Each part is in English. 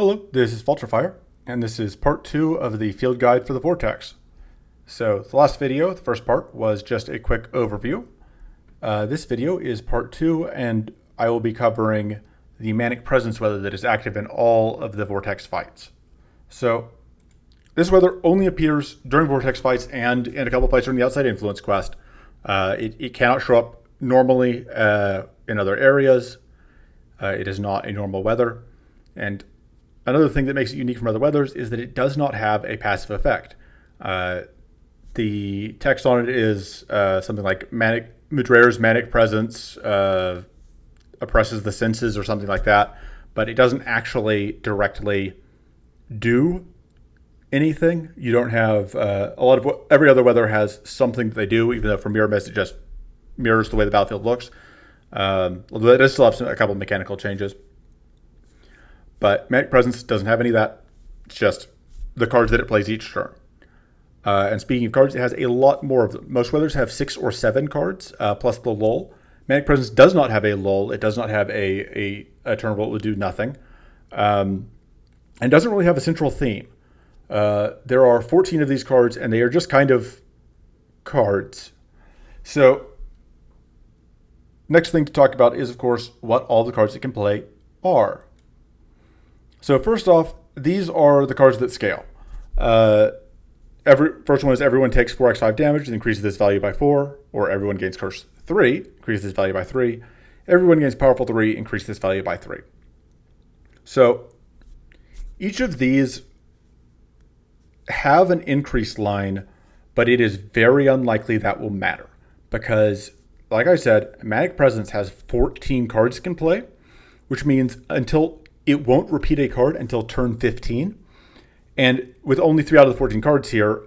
Hello, this is Vulturefire, and this is part 2 of the field guide for the Vortex. So the last video, the first part, was just a quick overview. This video is part 2, and I will be covering the Manic Presence weather that is active in all of the Vortex fights. So this weather only appears during Vortex fights and in a couple fights during the Outside Influence quest. It cannot show up normally in other areas. It is not a normal weather. And another thing that makes it unique from other weathers is that it does not have a passive effect. The text on it is something like Mudrair's Manic Presence oppresses the senses or something like that, but it doesn't actually directly do anything. You don't have a lot of every other weather has something that they do, even though for Mirror Mist it just mirrors the way the battlefield looks. Although it does still have a couple of mechanical changes. But Manic Presence doesn't have any of that. It's just the cards that it plays each turn. And speaking of cards, it has a lot more of them. Most weathers have 6 or 7 cards, plus the lull. Manic Presence does not have a lull. It does not have a turn where it will do nothing. And doesn't really have a central theme. There are 14 of these cards, and they are just kind of cards. So, next thing to talk about is, of course, what all the cards it can play are. So first off, these are the cards that scale. First one is everyone takes 4x5 damage and increases this value by 4, or everyone gains Curse 3, increases this value by 3. Everyone gains Powerful 3, increase this value by 3. So each of these have an increase line, but it is very unlikely that will matter because, like I said, Manic Presence has 14 cards it can play, which means it won't repeat a card until turn 15. And with only 3 out of the 14 cards here,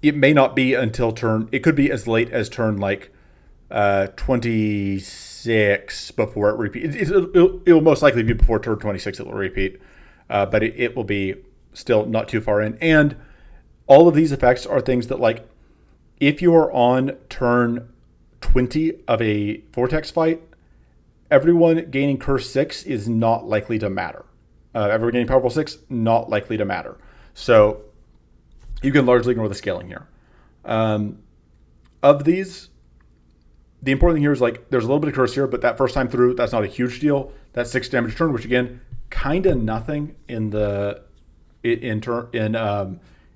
it may not be until it could be as late as turn 26 before it repeats. It will most likely be before turn 26 it will repeat, but it will be still not too far in. And all of these effects are things that, if you are on turn 20 of a Vortex fight, everyone gaining Curse 6 is not likely to matter. Everyone gaining Powerful 6, not likely to matter. So you can largely ignore the scaling here. Of these, the important thing here is there's a little bit of Curse here, but that first time through, that's not a huge deal. That's 6 damage turn, which again, kind of nothing in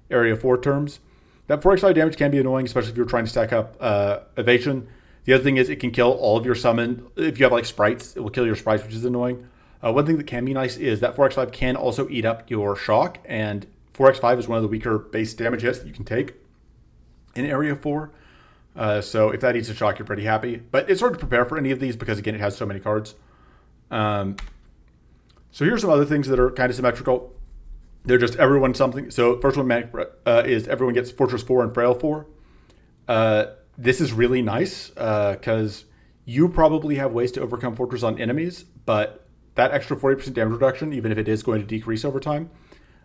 Area 4 terms. That 4x5 damage can be annoying, especially if you're trying to stack up evasion. The other thing is it can kill all of your summon. If you have sprites, it will kill your sprites, which is annoying. One thing that can be nice is that 4x5 can also eat up your shock, and 4x5 is one of the weaker base damage hits that you can take in Area 4. So if that eats a shock, you're pretty happy. But it's hard to prepare for any of these because, again, it has so many cards. So here's some other things that are kind of symmetrical. They're just everyone something. So first one is everyone gets Fortress 4 and Frail 4. This is really nice because you probably have ways to overcome Fortress on enemies, but that extra 40% damage reduction, even if it is going to decrease over time,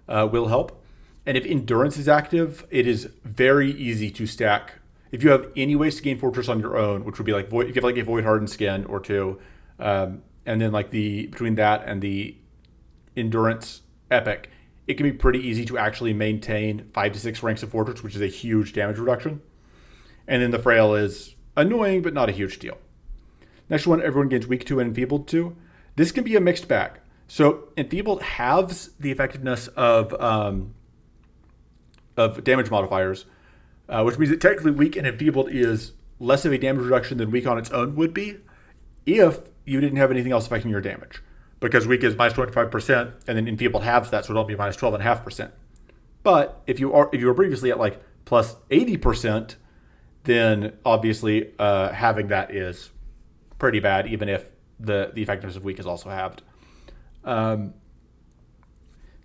will help. And if Endurance is active, it is very easy to stack. If you have any ways to gain Fortress on your own, which would be if you have a Void Hardened Skin or 2, and then between that and the Endurance Epic, it can be pretty easy to actually maintain 5 to 6 ranks of Fortress, which is a huge damage reduction. And then the Frail is annoying, but not a huge deal. Next one, everyone gains Weak 2 and Enfeebled 2. This can be a mixed bag. So Enfeebled halves the effectiveness of damage modifiers, which means that technically Weak and Enfeebled is less of a damage reduction than Weak on its own would be if you didn't have anything else affecting your damage. Because Weak is minus 25%, and then Enfeebled halves that, so it'll be minus 12.5%. But if you were previously at plus 80%, then obviously having that is pretty bad, even if the effectiveness of Weak is also halved.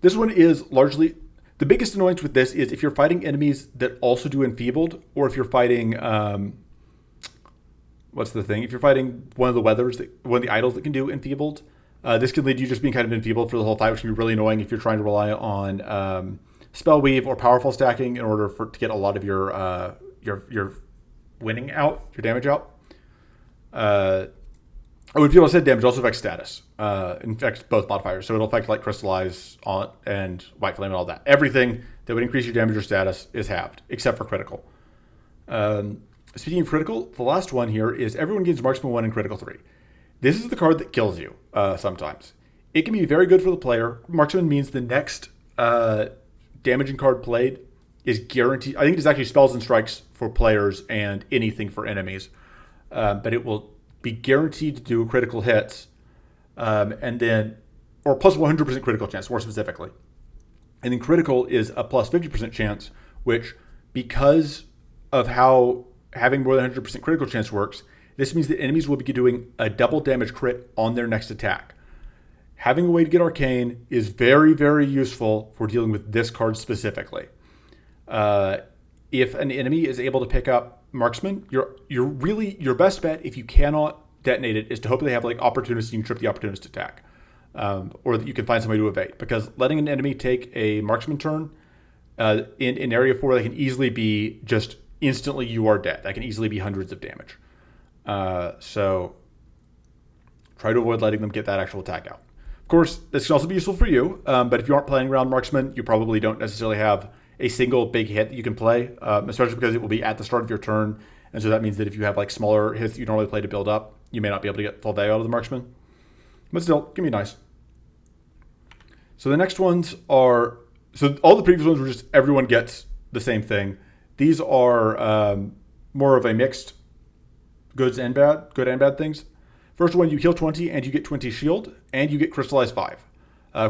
This one is largely, the biggest annoyance with this is if you're fighting enemies that also do Enfeebled, or if you're fighting, what's the thing? If you're fighting one of the weathers, one of the idols that can do Enfeebled, this can lead to you just being kind of enfeebled for the whole fight, which can be really annoying if you're trying to rely on Spell Weave or Powerful stacking in order to get a lot of your winning out, your damage out. When people said damage also affects status. It affects both modifiers. So it'll affect like Crystallize on and White Flame and all that. Everything that would increase your damage or status is halved, except for critical. Speaking of critical, the last one here is everyone gains Marksman 1 and Critical 3. This is the card that kills you sometimes. It can be very good for the player. Marksman means the next damaging card played is guaranteed. I think it's actually spells and strikes for players and anything for enemies. But it will be guaranteed to do critical hits, and then, or plus 100% critical chance, more specifically. And then critical is a plus 50% chance, which, because of how having more than 100% critical chance works, this means that enemies will be doing a double damage crit on their next attack. Having a way to get Arcane is very, very useful for dealing with this card specifically. If an enemy is able to pick up Marksman, your best bet, if you cannot detonate it, is to hope they have like opportunists and you can trip the opportunist attack, or that you can find somebody to evade. Because letting an enemy take a Marksman turn in area 4, that can easily be just instantly you are dead. That can easily be hundreds of damage. So try to avoid letting them get that actual attack out. Of course, this can also be useful for you, but if you aren't playing around Marksman, you probably don't necessarily have a single big hit that you can play, especially because it will be at the start of your turn. And so that means that if you have like smaller hits that you normally play to build up, you may not be able to get full value out of the Marksman. But still, can be nice. So the next ones are, so all the previous ones were just everyone gets the same thing. These are more of a mixed good and bad things. First one, you heal 20 and you get 20 shield, and you get Crystallize 5.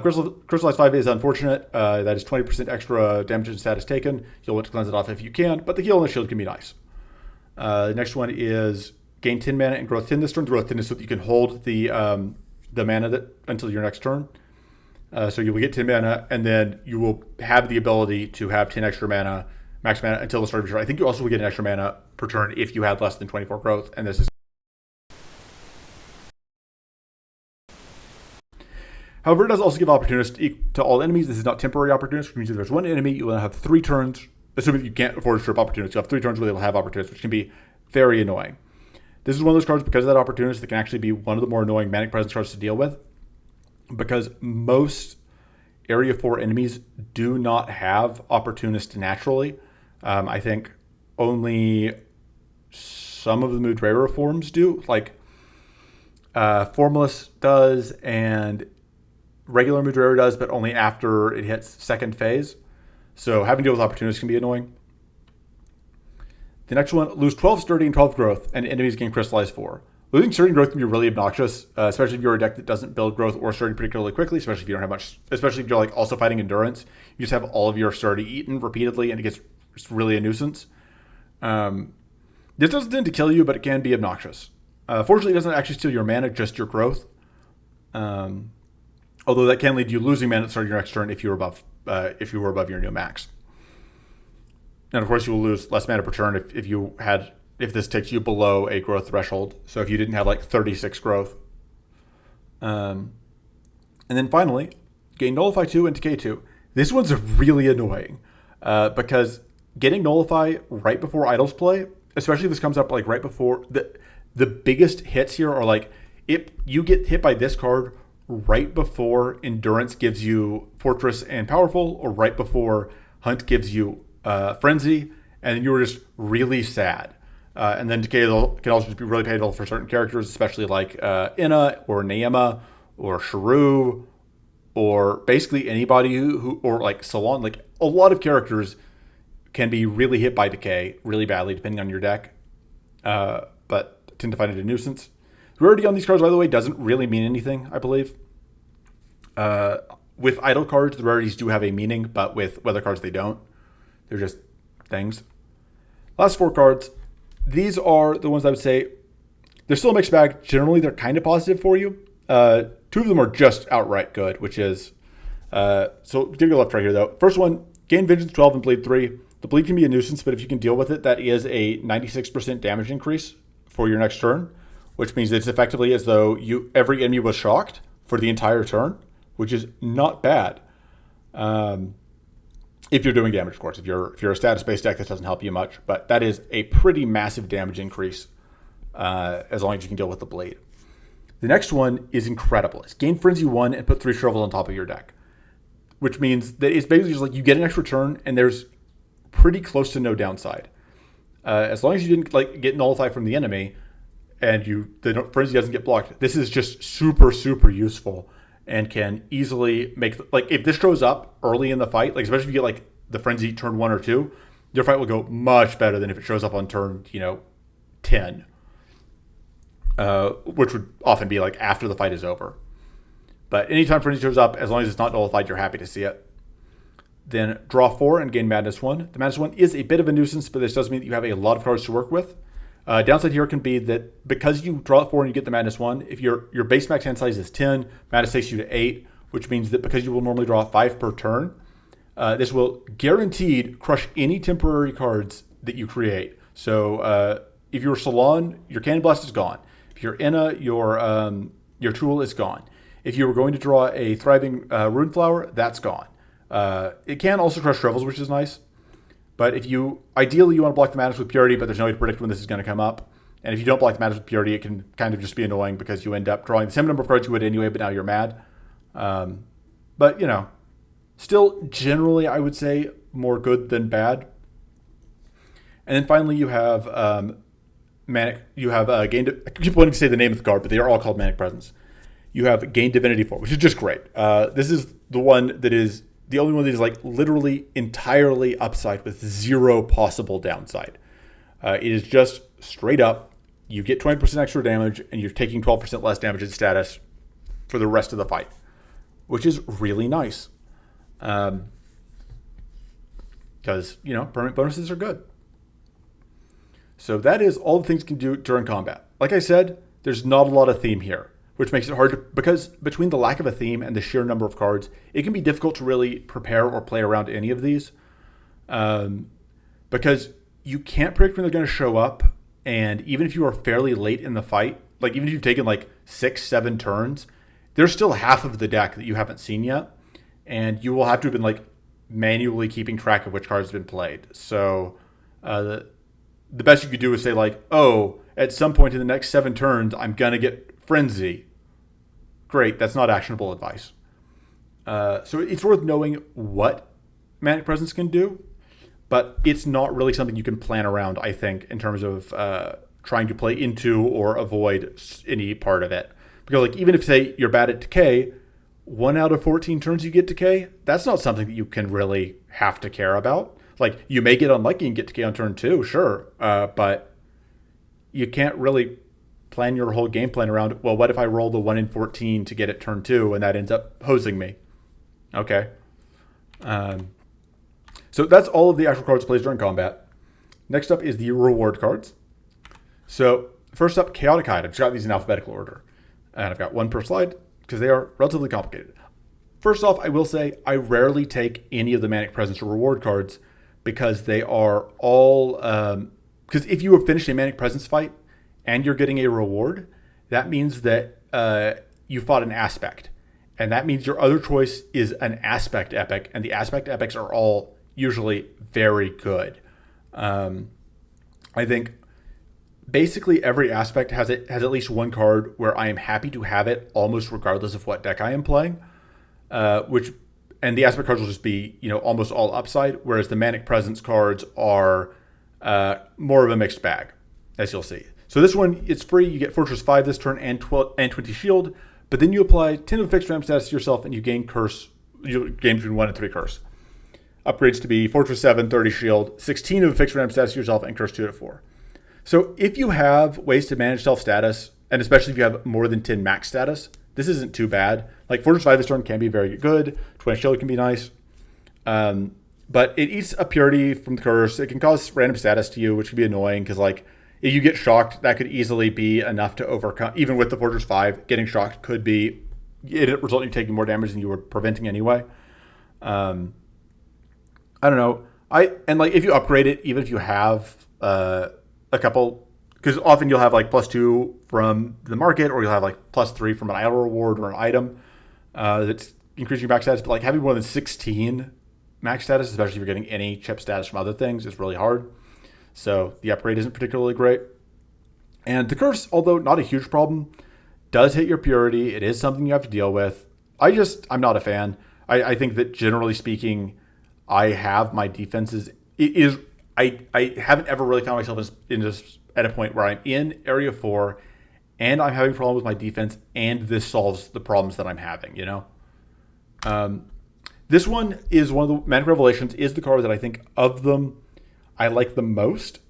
Crystallize 5 is unfortunate. That is 20% extra damage and status taken. You'll want to cleanse it off if you can, but the heal and the shield can be nice. The next one is gain 10 mana and growth 10 this turn. The growth 10 is so that you can hold the mana until your next turn. So you will get 10 mana, and then you will have the ability to have 10 extra mana, max mana, until the start of your turn. I think you also will get an extra mana per turn if you had less than 24 growth, and this is. However, it does also give opportunists to all enemies. This is not temporary opportunists, which means if there's one enemy, you will have 3 turns, assuming you can't afford to strip opportunists. You'll have 3 turns where they will have opportunists, which can be very annoying. This is one of those cards, because of that opportunist, that can actually be one of the more annoying Manic Presence cards to deal with, because most Area 4 enemies do not have opportunists naturally. I think only some of the Mudrara forms do, like Formless does, and regular Mudrara does, but only after it hits second phase. So having to deal with opportunities can be annoying. The next one, lose 12 sturdy and 12 growth, and enemies gain Crystallize 4. Losing sturdy and growth can be really obnoxious, especially if you're a deck that doesn't build growth or sturdy particularly quickly, especially if you don't have much, especially if you're like also fighting endurance. You just have all of your sturdy eaten repeatedly, and it gets really a nuisance. This doesn't tend to kill you, but it can be obnoxious. Fortunately, it doesn't actually steal your mana, just your growth. Although that can lead to you losing mana at the start of your next turn if you were above your new max. And of course, you will lose less mana per turn if this takes you below a growth threshold. So if you didn't have like 36 growth. And then finally, gain Nullify 2 and Decay 2. This one's really annoying because getting Nullify right before Idols play, especially if this comes up like right before, the biggest hits here are like, if you get hit by this card right before Endurance gives you Fortress and Powerful, or right before Hunt gives you Frenzy, and you were just really sad. And then Decay can also just be really painful for certain characters, especially like Inna or Naema or Shrew, or basically anybody who or like Salon. Like a lot of characters can be really hit by Decay really badly depending on your deck, but tend to find it a nuisance. The rarity on these cards, by the way, doesn't really mean anything, I believe. With idle cards, the rarities do have a meaning, but with weather cards, they don't. They're just things. Last 4 cards. These are the ones I would say, they're still a mixed bag. Generally, they're kind of positive for you. 2 of them are just outright good, which is, so give your left right here, though. First one, gain Vengeance 12 and Bleed 3. The Bleed can be a nuisance, but if you can deal with it, that is a 96% damage increase for your next turn, which means it's effectively as though every enemy was shocked for the entire turn, which is not bad. If you're doing damage, of course. If you're a status-based deck, that doesn't help you much, but that is a pretty massive damage increase as long as you can deal with the Blade. The next one is incredible. It's gain Frenzy 1 and put 3 shovels on top of your deck, which means that it's basically just like you get an extra turn and there's pretty close to no downside. As long as you didn't like get nullified from the enemy and the Frenzy doesn't get blocked, this is just super, super useful and can easily make, like if this shows up early in the fight, like especially if you get like the Frenzy turn 1 or 2, your fight will go much better than if it shows up on turn, 10. Which would often be like after the fight is over. But anytime Frenzy shows up, as long as it's not nullified, you're happy to see it. Then draw 4 and gain Madness 1. The Madness 1 is a bit of a nuisance, but this does mean that you have a lot of cards to work with. Downside here can be that because you draw 4 and you get the Madness 1, if your base max hand size is 10, Madness takes you to 8, which means that because you will normally draw 5 per turn, this will guaranteed crush any temporary cards that you create. So if you're Salon, your Cannon Blast is gone. If you're Inna, your tool is gone. If you were going to draw a Thriving Rune Flower, that's gone. It can also crush Shrevels, which is nice. But ideally you want to block the Madness with Purity, but there's no way to predict when this is going to come up. And if you don't block the Madness with Purity, it can kind of just be annoying because you end up drawing the same number of cards you would anyway, but now you're mad. But, still generally I would say more good than bad. And then finally you have Manic. You have I keep wanting to say the name of the card, but they are all called Manic Presence. You have Gain Divinity 4, which is just great. This is the one that is the only one that is like literally entirely upside with 0 possible downside. It is just straight up. You get 20% extra damage, and you're taking 12% less damage in status for the rest of the fight, which is really nice. Because permanent bonuses are good. So that is all the things you can do during combat. Like I said, there's not a lot of theme here, which makes it hard because between the lack of a theme and the sheer number of cards, it can be difficult to really prepare or play around any of these. Because you can't predict when they're going to show up. And even if you are fairly late in the fight, like even if you've taken like 6-7 turns, there's still half of the deck that you haven't seen yet. And you will have to have been like manually keeping track of which cards have been played. So the best you could do is say like, oh, at some point in the next 7 turns, I'm going to get Frenzy. Great, that's not actionable advice. So it's worth knowing what Manic Presence can do, but it's not really something you can plan around, I think, in terms of trying to play into or avoid any part of it. Because like even if, say, you're bad at Decay, 1 out of 14 turns you get Decay, that's not something that you can really have to care about. Like, you may get unlucky and get Decay on turn 2, sure, but you can't really plan your whole game plan around, well, what if I roll the 1 in 14 to get it turn 2 and that ends up hosing me? Okay. So that's all of the actual cards played during combat. Next up is the reward cards. So first up, Chaotic Hide. I've just got these in alphabetical order. And I've got one per slide because they are relatively complicated. First off, I will say I rarely take any of the Manic Presence or reward cards because they are all... because if you have finished a Manic Presence fight and you're getting a reward, that means that you fought an aspect. And that means your other choice is an aspect epic, and the aspect epics are all usually very good. I think basically every aspect has at least one card where I am happy to have it almost regardless of what deck I am playing. And the aspect cards will just be, almost all upside, whereas the Manic Presence cards are more of a mixed bag, as you'll see. So this one, it's free. You get Fortress 5 this turn and 20 shield, but then you apply 10 of fixed ramp status to yourself and you gain curse. You gain between 1 and 3 curse. Upgrades to be Fortress 7, 30 shield, 16 of fixed ramp status to yourself, and curse 2 to 4. So if you have ways to manage self-status, and especially if you have more than 10 max status, this isn't too bad. Like Fortress 5 this turn can be very good. 20 shield can be nice. But it eats a purity from the curse. It can cause random status to you, which can be annoying because like if you get shocked, that could easily be enough to overcome. Even with the Fortress 5, getting shocked could be, it result in you taking more damage than you were preventing anyway. I don't know. And like if you upgrade it, even if you have a couple, because often you'll have like +2 from the market, or you'll have like +3 from an idle reward or an item that's increasing your max status. But like having more than 16 max status, especially if you're getting any chip status from other things, is really hard. So the upgrade isn't particularly great. And the curse, although not a huge problem, does hit your purity. It is something you have to deal with. I'm not a fan. I think that generally speaking, I have my defenses. I haven't ever really found myself at a point where I'm in Area 4 and I'm having problems with my defense and this solves the problems that I'm having, This one is one of the Manic Revelations is the card that I think of them I like the most.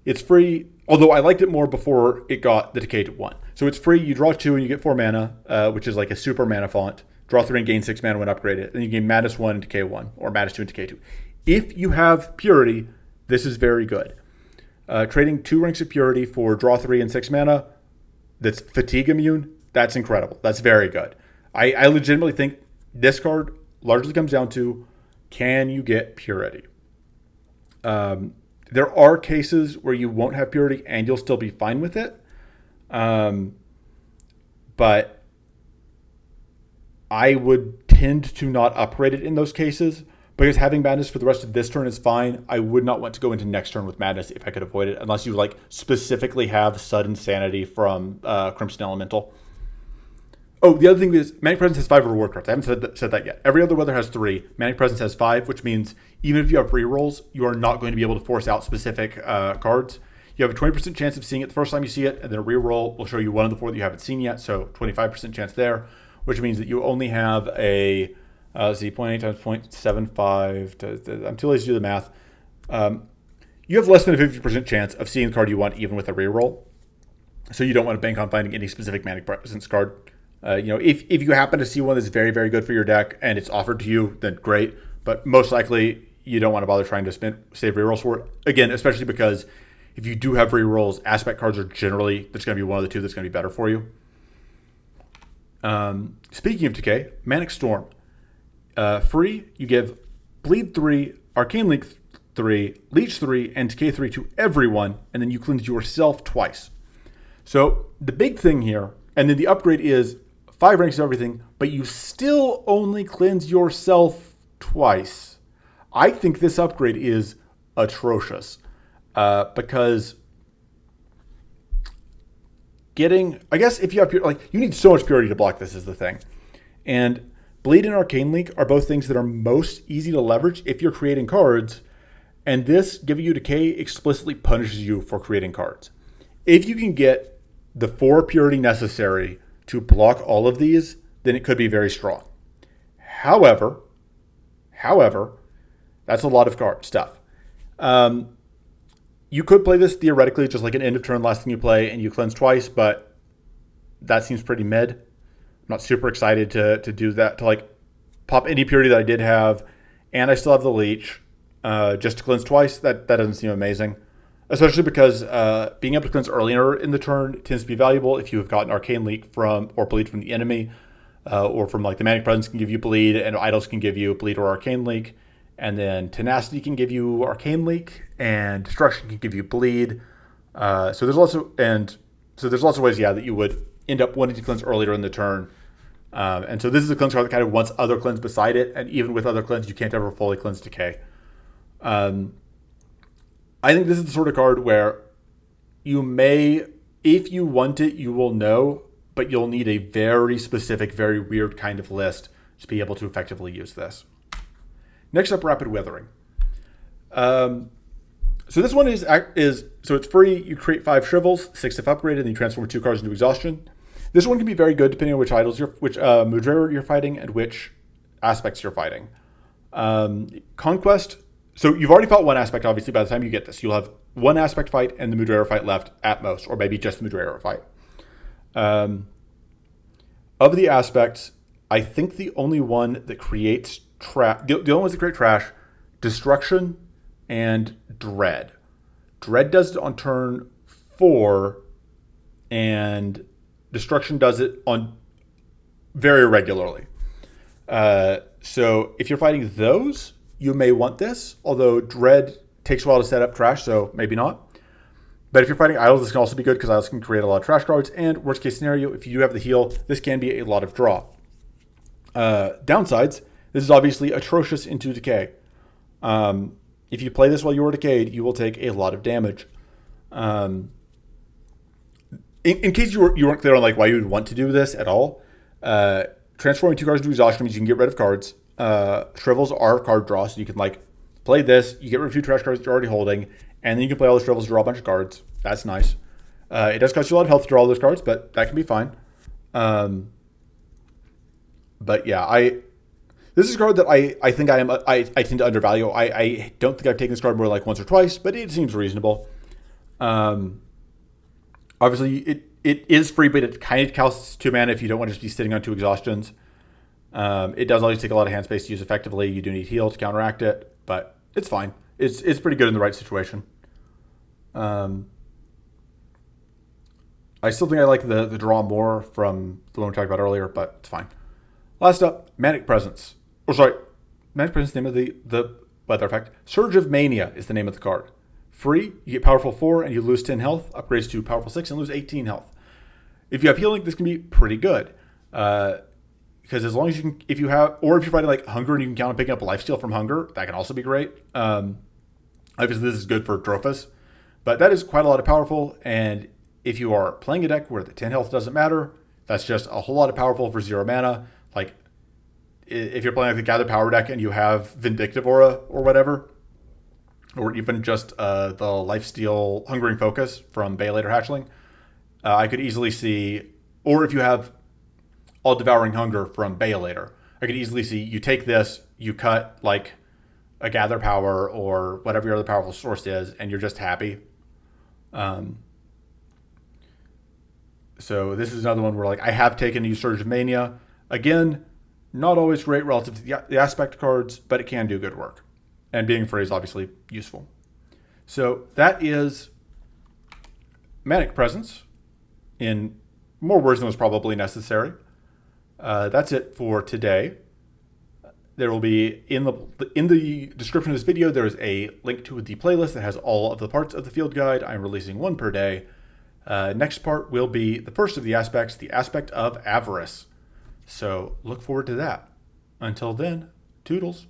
It's free, although I liked it more before it got the decay to 1. So it's free, you draw 2 and you get 4 mana, which is like a super mana font. Draw 3 and gain 6 mana when upgraded. Then you gain -1 and decay 1, or -2 and decay 2. If you have purity, this is very good. Trading 2 ranks of purity for draw 3 and 6 mana that's fatigue immune, that's incredible. That's very good. I legitimately think this card largely comes down to, can you get purity? There are cases where you won't have purity and you'll still be fine with it. But I would tend to not upgrade it in those cases because having madness for the rest of this turn is fine. I would not want to go into next turn with madness if I could avoid it, unless you like specifically have sudden sanity from Crimson Elemental. Oh, the other thing is Manic Presence has 5 reward cards. I haven't said that yet. Every other weather has 3. Manic Presence has 5, which means even if you have rerolls, you are not going to be able to force out specific cards. You have a 20% chance of seeing it the first time you see it, and then a reroll will show you one of the 4 that you haven't seen yet, so 25% chance there, which means that you only have a 0.8 times 0.75. I'm too lazy to do the math. You have less than a 50% chance of seeing the card you want, even with a reroll. So you don't want to bank on finding any specific Manic Presence card. If you happen to see one that's very, very good for your deck and it's offered to you, then great. But most likely, you don't want to bother trying to save rerolls for it. Again, especially because if you do have rerolls, aspect cards are generally, there's going to be one of the 2 that's going to be better for you. Speaking of decay, Manic Storm. Free, you give Bleed 3, Arcane Link 3, Leech 3, and Decay 3 to everyone, and then you cleanse yourself twice. So the big thing here, and then the upgrade is 5 ranks of everything, but you still only cleanse yourself twice. I think this upgrade is atrocious because I guess if you have purity, you need so much purity to block this is the thing. And Bleed and Arcane Link are both things that are most easy to leverage if you're creating cards, and this, giving you decay, explicitly punishes you for creating cards. If you can get the 4 purity necessary to block all of these, then it could be very strong. However, that's a lot of card stuff. You could play this theoretically just like an end of turn last thing you play and you cleanse twice, but that seems pretty mid. I'm not super excited to do that, to pop any purity that I did have, and I still have the leech just to cleanse twice. That doesn't seem amazing. Especially because being able to cleanse earlier in the turn tends to be valuable if you have gotten Arcane Leak or Bleed from the enemy, or from the Manic Presence can give you Bleed, and Idols can give you Bleed or Arcane Leak, and then Tenacity can give you Arcane Leak, and Destruction can give you Bleed. So there's lots of ways, that you would end up wanting to cleanse earlier in the turn. And so this is a cleanse card that kind of wants other cleanse beside it, and even with other cleanse, you can't ever fully cleanse decay. I think this is the sort of card where you may, if you want it, you will know, but you'll need a very specific, very weird kind of list to be able to effectively use this. Next up, Rapid Weathering. So this one is it's free. You create 5 Shrivels, 6 if upgraded, and you transform 2 cards into Exhaustion. This one can be very good depending on which Mudrara you're fighting and which aspects you're fighting. Conquest. So you've already fought one aspect, obviously, by the time you get this. You'll have one aspect fight and the Mudrara fight left at most, or maybe just the Mudrara fight. Of the aspects, I think the only one that creates trash, the only ones that create trash, Destruction and Dread. Dread does it on turn 4, and Destruction does it on very regularly. So if you're fighting those, you may want this, although Dread takes a while to set up trash, so maybe not. But if you're fighting Idols, this can also be good because Idols can create a lot of trash cards. And worst case scenario, if you do have the heal, this can be a lot of draw. Downsides, this is obviously atrocious into decay. If you play this while you are decayed, you will take a lot of damage. In in case you weren't clear on like why you would want to do this at all, transforming 2 cards into exhaustion means you can get rid of cards. Shrivels are card draw, so you can like play this, you get rid of 2 trash cards that you're already holding, and then you can play all the shrivels to draw a bunch of cards. That's nice. It does cost you a lot of health to draw all those cards, but that can be fine. But yeah, this is a card that I think I tend to undervalue. I don't think I've taken this card more than like once or twice, but it seems reasonable. Obviously, it is free, but it kind of costs 2 mana if you don't want to just be sitting on 2 exhaustions. It does always take a lot of hand space to use effectively. You do need heal to counteract it, but it's fine. It's pretty good in the right situation. I still think I like the draw more from the one we talked about earlier, but it's fine. Last up, Manic Presence. Manic Presence is the name of the weather effect. Surge of Mania is the name of the card. Free, you get powerful 4 and you lose 10 health. Upgrades to powerful 6 and lose 18 health. If you have healing, this can be pretty good. Because as long as if you're fighting like hunger and you can count on picking up lifesteal from hunger, that can also be great. Obviously, this is good for Drophus, but that is quite a lot of powerful. And if you are playing a deck where the 10 health doesn't matter, that's just a whole lot of powerful for 0 mana. Like if you're playing like the Gather Power deck and you have Vindictive Aura or whatever, or even just the Lifesteal Hungering Focus from Beyblade or Hatchling, I could easily see, or if you have All Devouring Hunger from Beylator, I could easily see you take this, you cut like a Gather Power or whatever your other powerful source is, and you're just happy. So this is another one where like I have taken to use Surge of Mania. Again, not always great relative to the aspect cards, but it can do good work. And being free is obviously useful. So that is Manic Presence in more words than was probably necessary. That's it for today. There will be in the description of this video, there is a link to the playlist that has all of the parts of the field guide. I'm releasing one per day. Next part will be the first of the aspects, the aspect of avarice. So look forward to that. Until then, toodles.